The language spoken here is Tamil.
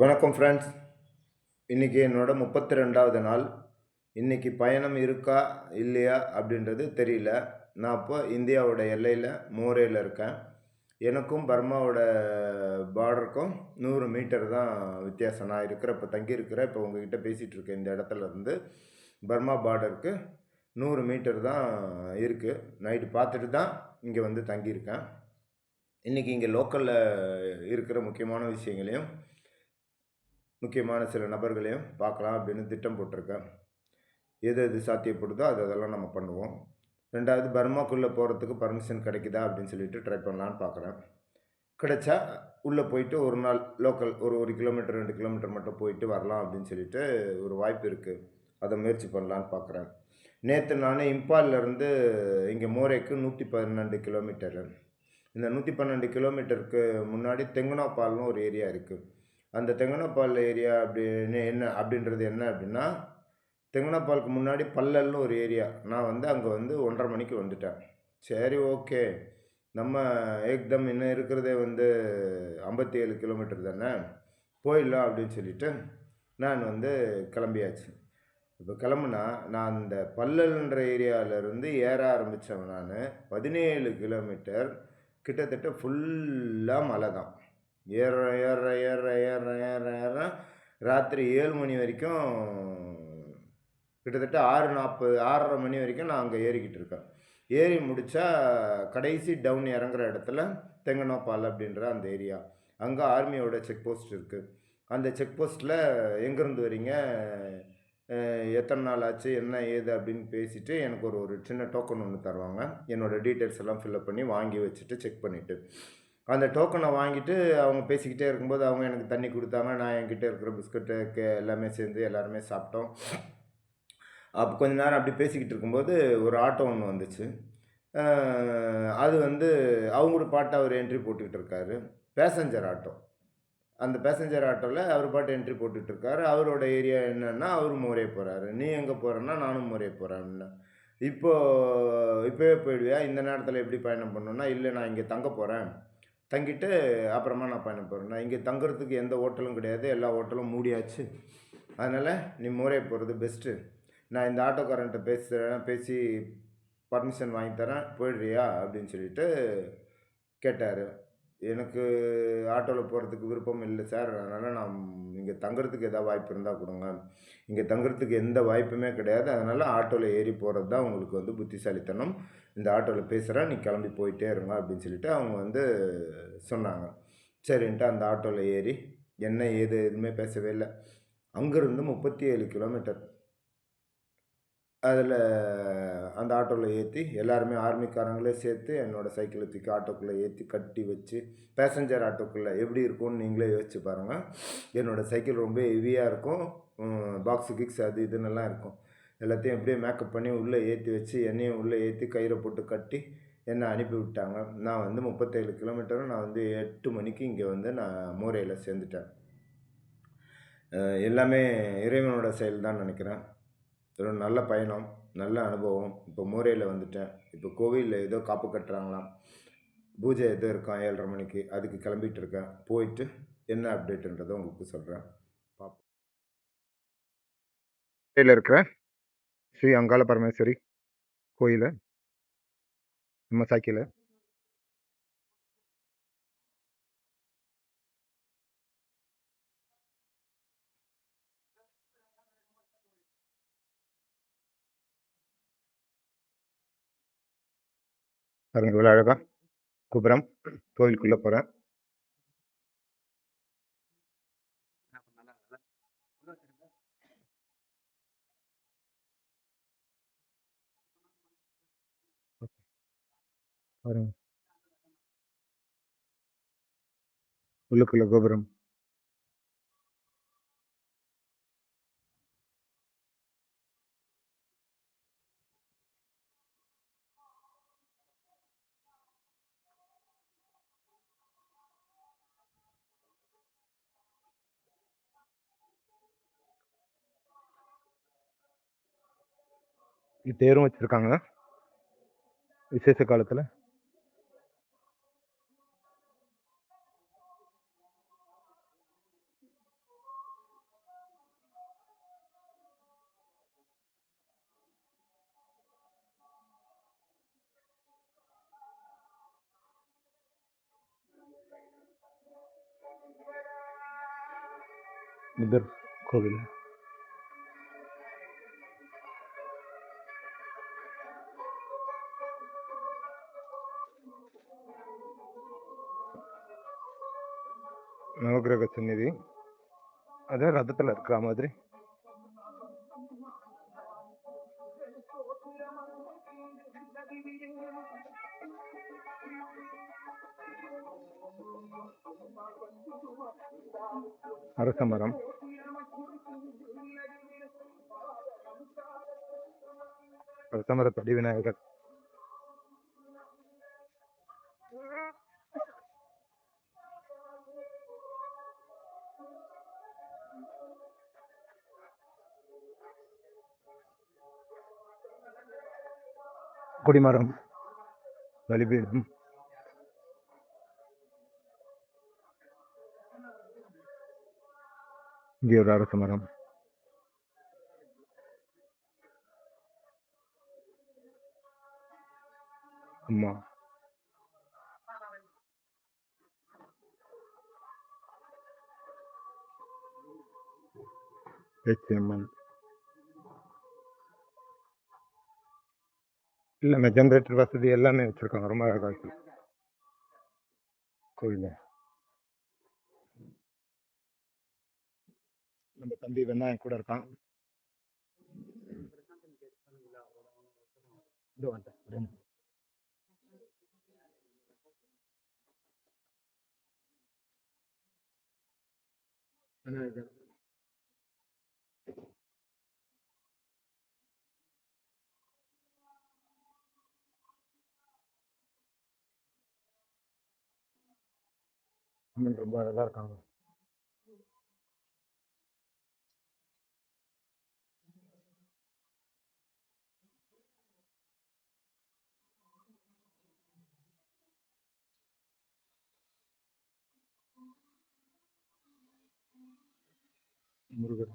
வணக்கம் ஃப்ரெண்ட்ஸ். இன்னைக்கு என்னோட 32வது நாள். இன்னைக்கு பயணம் இருக்கா? இல்லையா? அப்படின்றது தெரியல. நான் இப்போ இந்தியாவோட எல்லையில மோரேல இருக்கேன். எனக்கும் பர்மாவோட பார்டருக்கும் 100 மீட்டர் தான் வித்தியாசம். நான் இப்போ தங்கியிருக்கிற இப்போ உங்ககிட்ட பேசிகிட்டு இருக்கேன் இந்த இடத்துல இருந்து பர்மா பார்டருக்கு 100 மீட்டர் தான் இருக்குது. நைட்டு பார்த்துட்டு தான் இங்கே வந்து தங்கியிருக்கேன். இன்றைக்கி இங்கே லோக்கலில் இருக்கிற முக்கியமான விஷயங்களையும் முக்கியமான சில நபர்களையும் பார்க்கலாம் அப்படின்னு திட்டம் போட்டிருக்கேன். எது எது சாத்தியப்படுதோ அதெல்லாம் நம்ம பண்ணுவோம். 2வது பர்மாக்குள்ளே போகிறதுக்கு பர்மிஷன் கிடைக்குதா அப்படின்னு சொல்லிட்டு ட்ரை பண்ணலான்னு பார்க்குறேன். கிடைச்சா உள்ளே போயிட்டு ஒரு நாள் லோக்கல் ஒரு 1 கிலோமீட்டர் 2 கிலோமீட்டர் மட்டும் போயிட்டு வரலாம் அப்படின்னு சொல்லிட்டு ஒரு வாய்ப்பு இருக்குது. அதை முயற்சி பண்ணலான்னு பார்க்குறேன். நேற்று நான் இம்பால்லேருந்து இங்கே மோரேக்கு 112 கிலோமீட்டரு. இந்த 112 கிலோமீட்டருக்கு முன்னாடி தெங்குனாப்பால்னு ஒரு ஏரியா இருக்குது. அந்த தெங்குனாப்பால் ஏரியா அப்படின்றது என்ன அப்படின்னா, தெங்குனாப்பாலுக்கு முன்னாடி பல்லல்னு ஒரு ஏரியா. நான் வந்து அங்கே வந்து 1:30 மணிக்கு வந்துட்டேன். சரி, ஓகே. நம்ம ஏக்தம் இன்னும் இருக்கிறதே வந்து 57 கிலோமீட்டர் தானே, போயிடலாம் அப்படின்னு சொல்லிட்டு நான் வந்து கிளம்பியாச்சு. இப்போ கிளம்புனா நான் அந்த பல்லல்ன்ற ஏரியாவிலேருந்து ஏற ஆரம்பித்தவன் நான் 17 கிலோமீட்டர் கிட்டத்தட்ட ஃபுல்லாக மலை தான். ஏற ஏற ஏற ஏற ஏற ஏற ராத்திரி 7 மணி வரைக்கும் கிட்டத்தட்ட 6:40 6:30 மணி வரைக்கும் நான் அங்கே ஏறிக்கிட்டு இருக்கேன். ஏறி முடித்தா கடைசி டவுன் இறங்குற இடத்துல தெங்கனோப்பால் அப்படின்ற அந்த ஏரியா. அங்கே ஆர்மியோட செக் போஸ்ட் இருக்குது. அந்த செக் போஸ்ட்டில் எங்கேருந்து வரீங்க, எத்தனை நாள் ஆச்சு, என்ன ஏது அப்படின்னு பேசிவிட்டு எனக்கு ஒரு சின்ன டோக்கன் ஒன்று தருவாங்க. என்னோடய டீட்டெயில்ஸ் எல்லாம் ஃபில்அப் பண்ணி வாங்கி வச்சுட்டு செக் பண்ணிவிட்டு அந்த டோக்கனை வாங்கிட்டு அவங்க பேசிக்கிட்டே இருக்கும்போது அவங்க எனக்கு தண்ணி கொடுத்தாங்க. நான் என்கிட்ட இருக்கிற பிஸ்கட்டு எல்லாமே சேர்ந்து எல்லாருமே சாப்பிட்டோம். அப்போ கொஞ்ச நேரம் அப்படி பேசிக்கிட்டு இருக்கும்போது ஒரு ஆட்டோ ஒன்று வந்துச்சு. அது வந்து அவங்களோட பாட்டு அவர் என்ட்ரி போட்டுக்கிட்டு இருக்காரு. Passenger auto. அந்த பேசஞ்சர் ஆட்டோவில் அவர் பாட்டு என்ட்ரி போட்டுக்கிட்டு இருக்காரு. அவரோட ஏரியா என்னன்னா அவர் மோரே போகிறாரு. நீ எங்கே போகிறேன்னா நானும் மோரே போகிறேன் அப்படின்னா. இப்போவே போயிடுவியா? இந்த நேரத்தில் எப்படி பயணம் பண்ணணுன்னா, இல்லை நான் இங்கே தங்க போகிறேன், தங்கிட்டு அப்புறமா நான் பயணம் போகிறேன். நான் இங்கே தங்குறதுக்கு எந்த ஹோட்டலும் கிடையாது, எல்லா ஹோட்டலும் மூடியாச்சு. அதனால் நீ மோரே போகிறது பெஸ்ட்டு. நான் இந்த ஆட்டோக்காரன்ட்ட பேசி பர்மிஷன் வாங்கி தரேன், போயிடுறியா அப்படின்னு சொல்லிட்டு கேட்டார். எனக்கு ஆட்டோவில் போகிறதுக்கு விருப்பம் இல்லை சார். அதனால் நான் இங்கே தங்குறதுக்கு எதாவது வாய்ப்பு இருந்தால் கொடுங்க. இங்கே தங்குறதுக்கு எந்த வாய்ப்புமே கிடையாது. அதனால் ஆட்டோவில் ஏறி போகிறது தான் உங்களுக்கு வந்து புத்திசாலித்தனம். இந்த ஆட்டோவில் பேசுகிறேன், நீ கிளம்பி போயிட்டே இருங்க அப்படின்னு சொல்லிட்டு அவங்க வந்து சொன்னாங்க. சரின்ட்டு அந்த ஆட்டோவில் ஏறி என்ன ஏது எதுவுமே பேசவே இல்லை. அங்கேருந்து 37 கிலோமீட்டர் அதில் அந்த ஆட்டோவில் ஏற்றி எல்லாருமே ஆர்மிக்காரங்களே சேர்த்து என்னோடய சைக்கிளை தூக்கி ஆட்டோக்குள்ளே ஏற்றி கட்டி வச்சு பேசஞ்சர் ஆட்டோக்குள்ளே எப்படி இருக்கும்னு நீங்களே யோசிச்சு பாருங்கள். என்னோடய சைக்கிள் ரொம்ப ஹெவியாக இருக்கும். பாக்ஸு கிக்ஸ் அது இதுன்னெல்லாம் இருக்கும். எல்லாத்தையும் எப்படியே மேக்கப் பண்ணி உள்ளே ஏற்றி வச்சு என்னையும் உள்ளே ஏற்றி கயிறை போட்டு கட்டி என்னை அனுப்பி விட்டாங்க. நான் வந்து 37 கிலோமீட்டரும் நான் வந்து 8 மணிக்கு இங்கே வந்து நான் மோரேயில் சேர்ந்துட்டேன். எல்லாமே இறைவனோட செயல் தான் நினைக்கிறேன். ஒரு நல்ல பயணம், நல்ல அனுபவம். இப்போ மோரேயில் வந்துட்டேன். இப்போ கோவிலில் ஏதோ காப்பு கட்டுறாங்களாம், பூஜை ஏதோ இருக்கான் 7:30 மணிக்கு. அதுக்கு கிளம்பிட்டு இருக்கேன். போயிட்டு என்ன அப்டேட்டுன்றதை உங்களுக்கு சொல்கிறேன். பார்ப்போம். மோரேயில் இருக்கிற ஸ்ரீ அங்காள பரமேஸ்வரி கோயில் நம்ம சைக்கிள் பாருங்க, இவ்வளோ அழகா கோபுரம். கோவிலுக்குள்ளே போகிறேன். பாருங்க, உள்ளுக்குள்ள கோபுரம். தேரும் வச்சுருக்காங்க விசேஷ காலத்தில். புத்தர் கோவில். நவகிரக சந்நிதி அதே ரதத்தில் இருக்கிற மாதிரி. அரச மரம், அரசமரத்தடி விநாயகர். கொடிமரம், பலிபீடம், இங்கே ஒரு அரச மரம். அம்மா அம்மன். எல்லாமே ஜென்ரேட்டர் வசதி எல்லாமே வச்சிருக்காங்க. ரொம்ப அழகா இருக்கு கோயில். நம்ம தம்பி வெண்ணாயம் கூட இருக்கான். ரொம்ப அழகா இருக்காங்க. முருகர்